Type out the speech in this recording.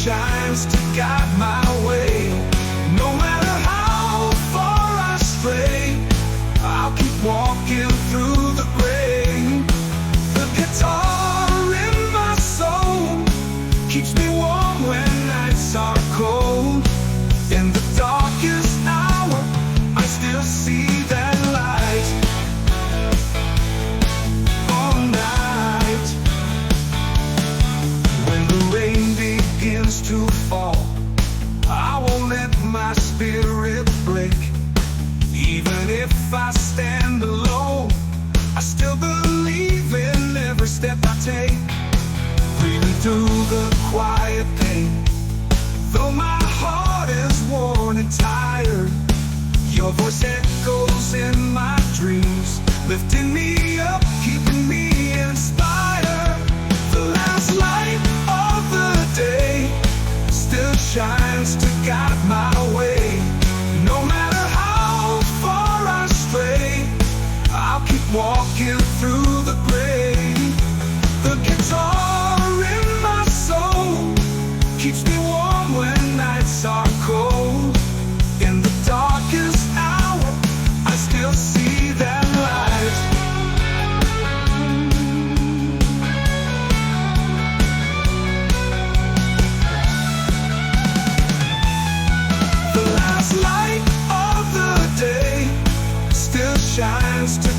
shines to guide my way. No matter how far I stray, I'll keep walking through the gray. The guitar in my soul keeps me warm when nights are cold. In the darkest hour, I still see that light all night. When the rain begins to fall, I won't let my spirit break. Even if I stand alone, I still believe in every step I take. Breathing through the quiet pain, though my heart is worn and tired, your voice echoes in my dreams, lifting me up, keeping me inspired. The last light of the day still shines to guide my way. No matter how far I stray, I'll keep walking through the gray. The guitar in my soul keeps me warm when nights are cold. In the darkest hour, I still see that light. The last light of the day still shines to